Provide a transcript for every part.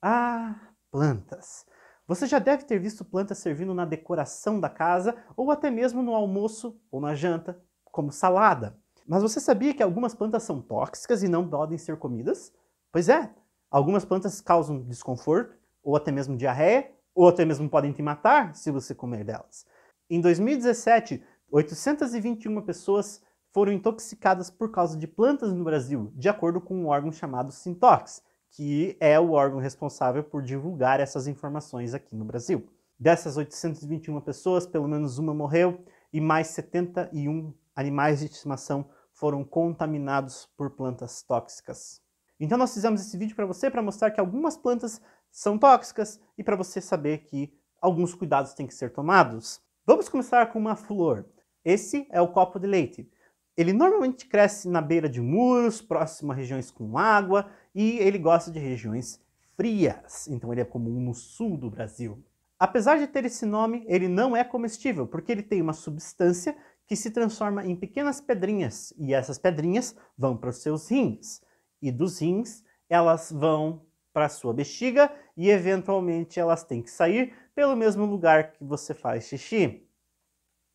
Ah, plantas. Você já deve ter visto plantas servindo na decoração da casa ou até mesmo no almoço ou na janta, como salada. Mas você sabia que algumas plantas são tóxicas e não podem ser comidas? Pois é, algumas plantas causam desconforto ou até mesmo diarreia, ou até mesmo podem te matar se você comer delas. Em 2017, 821 pessoas foram intoxicadas por causa de plantas no Brasil, de acordo com um órgão chamado Sintox, que é o órgão responsável por divulgar essas informações aqui no Brasil. Dessas 821 pessoas, pelo menos uma morreu e mais 71 animais de estimação foram contaminados por plantas tóxicas. Então nós fizemos esse vídeo para você para mostrar que algumas plantas são tóxicas e para você saber que alguns cuidados têm que ser tomados. Vamos começar com uma flor. Esse é o copo de leite. Ele normalmente cresce na beira de muros, próximo a regiões com água, e ele gosta de regiões frias, então ele é comum no sul do Brasil. Apesar de ter esse nome, ele não é comestível, porque ele tem uma substância que se transforma em pequenas pedrinhas, e essas pedrinhas vão para os seus rins, e dos rins elas vão para a sua bexiga, e eventualmente elas têm que sair pelo mesmo lugar que você faz xixi.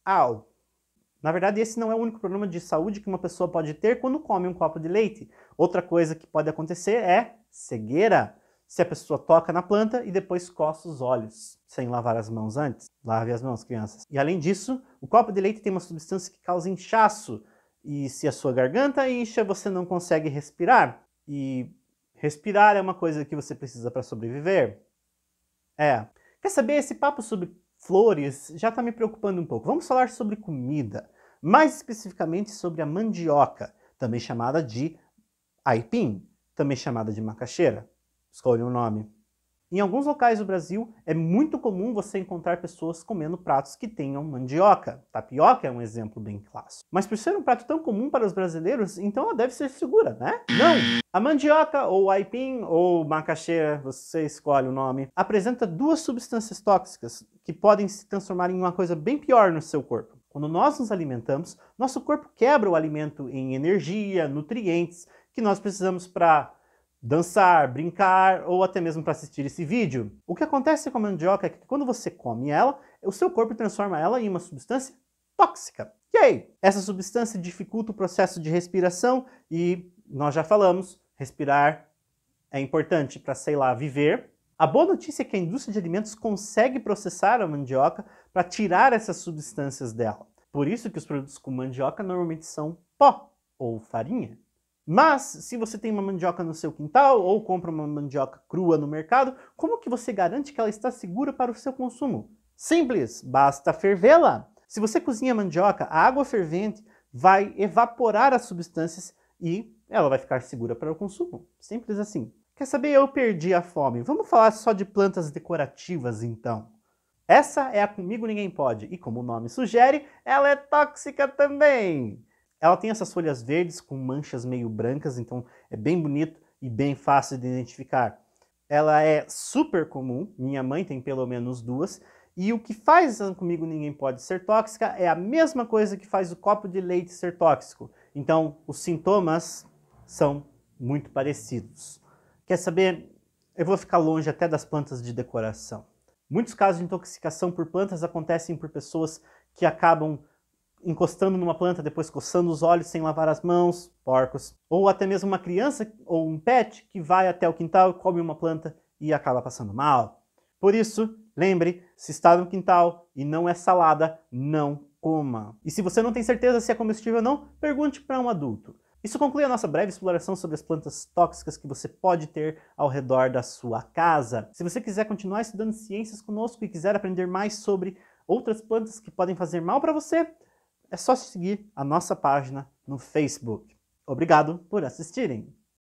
Au! Na verdade, esse não é o único problema de saúde que uma pessoa pode ter quando come um copo de leite. Outra coisa que pode acontecer é cegueira. Se a pessoa toca na planta e depois coça os olhos, sem lavar as mãos antes. Lave as mãos, crianças. E além disso, o copo de leite tem uma substância que causa inchaço. E se a sua garganta incha, você não consegue respirar. E respirar é uma coisa que você precisa para sobreviver. Quer saber, esse papo sobre flores já está me preocupando um pouco. Vamos falar sobre comida, mais especificamente sobre a mandioca, também chamada de aipim, também chamada de macaxeira. Escolha um nome. Em alguns locais do Brasil, é muito comum você encontrar pessoas comendo pratos que tenham mandioca. Tapioca é um exemplo bem clássico. Mas por ser um prato tão comum para os brasileiros, então ela deve ser segura, né? Não! A mandioca, ou aipim, ou macaxeira, você escolhe o nome, apresenta duas substâncias tóxicas que podem se transformar em uma coisa bem pior no seu corpo. Quando nós nos alimentamos, nosso corpo quebra o alimento em energia, nutrientes, que nós precisamos para dançar, brincar ou até mesmo para assistir esse vídeo. O que acontece com a mandioca é que quando você come ela, o seu corpo transforma ela em uma substância tóxica. E aí? Essa substância dificulta o processo de respiração e nós já falamos, respirar é importante para, sei lá, viver. A boa notícia é que a indústria de alimentos consegue processar a mandioca para tirar essas substâncias dela. Por isso que os produtos com mandioca normalmente são pó ou farinha. Mas, se você tem uma mandioca no seu quintal ou compra uma mandioca crua no mercado, como que você garante que ela está segura para o seu consumo? Simples, basta fervê-la. Se você cozinha a mandioca, a água fervente vai evaporar as substâncias e ela vai ficar segura para o consumo. Simples assim. Quer saber? Eu perdi a fome. Vamos falar só de plantas decorativas então. Essa é a Comigo Ninguém Pode e, como o nome sugere, ela é tóxica também. Ela tem essas folhas verdes com manchas meio brancas, então é bem bonito e bem fácil de identificar. Ela é super comum, minha mãe tem pelo menos duas, e o que faz a Comigo Ninguém Pode ser tóxica é a mesma coisa que faz o copo de leite ser tóxico. Então, os sintomas são muito parecidos. Quer saber? Eu vou ficar longe até das plantas de decoração. Muitos casos de intoxicação por plantas acontecem por pessoas que acabam encostando numa planta, depois coçando os olhos sem lavar as mãos, porcos. Ou até mesmo uma criança ou um pet que vai até o quintal, come uma planta e acaba passando mal. Por isso, lembre, se está no quintal e não é salada, não coma. E se você não tem certeza se é comestível ou não, pergunte para um adulto. Isso conclui a nossa breve exploração sobre as plantas tóxicas que você pode ter ao redor da sua casa. Se você quiser continuar estudando ciências conosco e quiser aprender mais sobre outras plantas que podem fazer mal para você, é só seguir a nossa página no Facebook. Obrigado por assistirem!